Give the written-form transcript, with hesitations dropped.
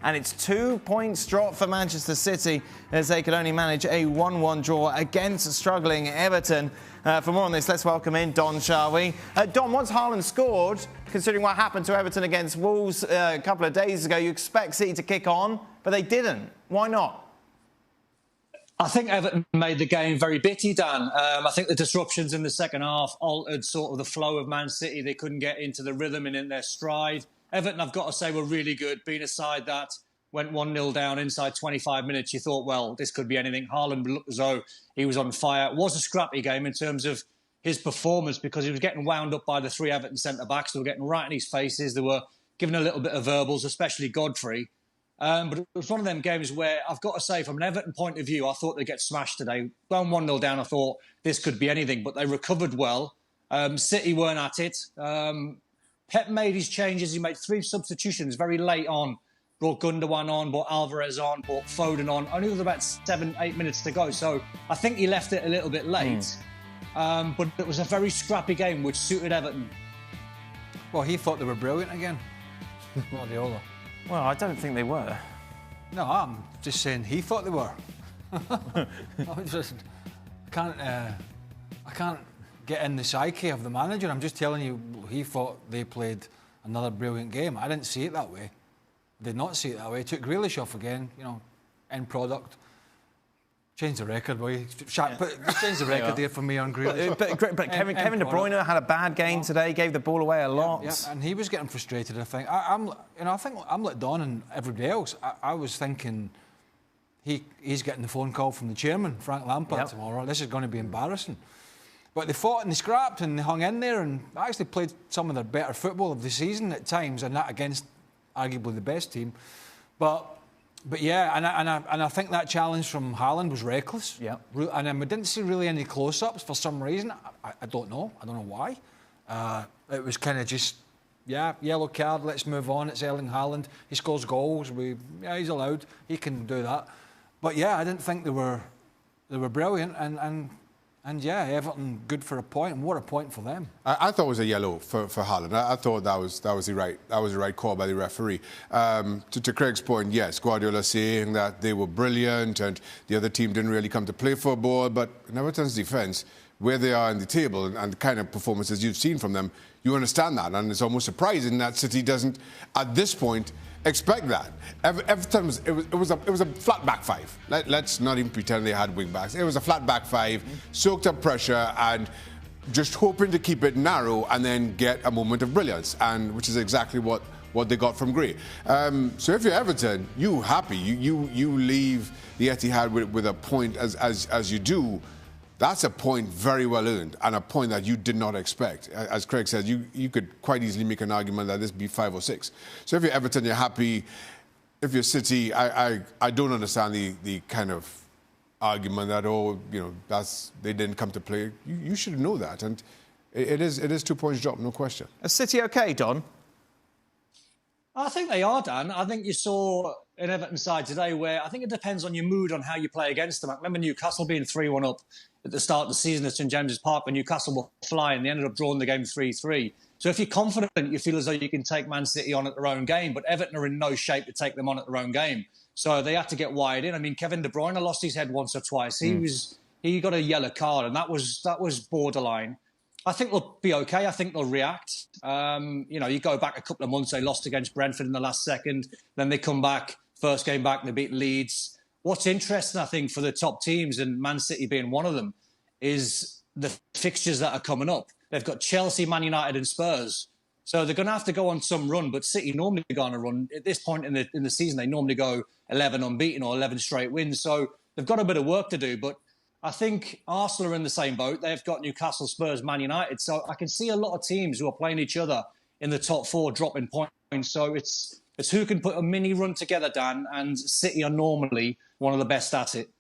and it's 2 points drop for Manchester City as they could only manage a 1-1 draw against struggling Everton. For more on this, let's welcome in Don, shall we? Don, once Haaland scored, considering what happened to Everton against Wolves a couple of days ago, you expect City to kick on, but they didn't. Why not? I think Everton made the game very bitty, Dan. I think the disruptions in the second half altered sort of the flow of Man City. They couldn't get into the rhythm and in their stride. Everton, I've got to say, were really good. Being a side that went 1-0 down inside 25 minutes, you thought, well, this could be anything. Haaland looked as though he was on fire. It was a scrappy game in terms of his performance because he was getting wound up by the three Everton centre-backs. They were getting right in his faces. They were giving a little bit of verbals, especially Godfrey. But it was one of them games where I've got to say, from an Everton point of view, I thought they'd get smashed today. Going 1-0 down, I thought this could be anything, but they recovered well. City weren't at it. Pep made his changes. He made 3 substitutions very late on. Brought Gundogan on, brought Alvarez on, brought Foden on. Only with about 7-8 minutes to go. So I think he left it a little bit late. But it was a very scrappy game, which suited Everton. Well, he thought they were brilliant again. Guardiola. Well, I don't think they were. No, I'm just saying he thought they were. I can't get in the psyche of the manager. I'm just telling you, he thought they played another brilliant game. I didn't see it that way. I did not see it that way. Took Grealish off again, end product. Change the record, boy. Change the record there for me on Grealish. But Kevin De Bruyne had a bad game today, gave the ball away a lot. Yeah, and he was getting frustrated, I think. I think I'm like Don and everybody else. I was thinking he's getting the phone call from the chairman, Frank Lampard, tomorrow. This is going to be embarrassing. But they fought and they scrapped and they hung in there and actually played some of their better football of the season at times, and that against arguably the best team. But yeah, and I think that challenge from Haaland was reckless. Yeah. And we didn't see really any close-ups for some reason. I don't know. I don't know why. It was kind of just, yellow card, let's move on. It's Erling Haaland. He scores goals. He's allowed. He can do that. But yeah, I didn't think they were brilliant. And yeah, Everton good for a point, and what a point for them. I thought it was a yellow for Haaland. I thought that was the right call by the referee. To Craig's point, yes, Guardiola saying that they were brilliant and the other team didn't really come to play football, but in Everton's defence, where they are in the table and the kind of performances you've seen from them, you understand that, and it's almost surprising that City doesn't, at this point, expect that. Everton was a flat back five. Let's not even pretend they had wing backs. It was a flat back five, soaked up pressure and just hoping to keep it narrow and then get a moment of brilliance, and which is exactly what they got from Gray. So if you're Everton, you happy. You leave the Etihad with a point as you do. That's a point very well earned and a point that you did not expect. As Craig said, you could quite easily make an argument that this be 5 or 6. So if you're Everton, you're happy. If you're City, I don't understand the kind of argument that, they didn't come to play. You should know that. And it is 2 points drop, no question. Is City okay, Don? I think they are, Dan. I think you saw an Everton side today where I think it depends on your mood on how you play against them. I remember Newcastle being 3-1 up at the start of the season at St James's Park when Newcastle were flying. They ended up drawing the game 3-3. So if you're confident, you feel as though you can take Man City on at their own game, but Everton are in no shape to take them on at their own game. So they had to get wired in. I mean, Kevin De Bruyne lost his head once or twice. He got a yellow card, and that was borderline. I think they'll be okay. I think they'll react. You go back a couple of months, they lost against Brentford in the last second. Then they come back, first game back, and they beat Leeds. What's interesting, I think, for the top teams, and Man City being one of them, is the fixtures that are coming up. They've got Chelsea, Man United and Spurs. So they're going to have to go on some run, but City normally go on a run. At this point in the season, they normally go 11 unbeaten or 11 straight wins. So they've got a bit of work to do, but I think Arsenal are in the same boat. They've got Newcastle, Spurs, Man United. So I can see a lot of teams who are playing each other in the top 4 dropping points. So it's who can put a mini run together, Dan, and City are normally one of the best at it.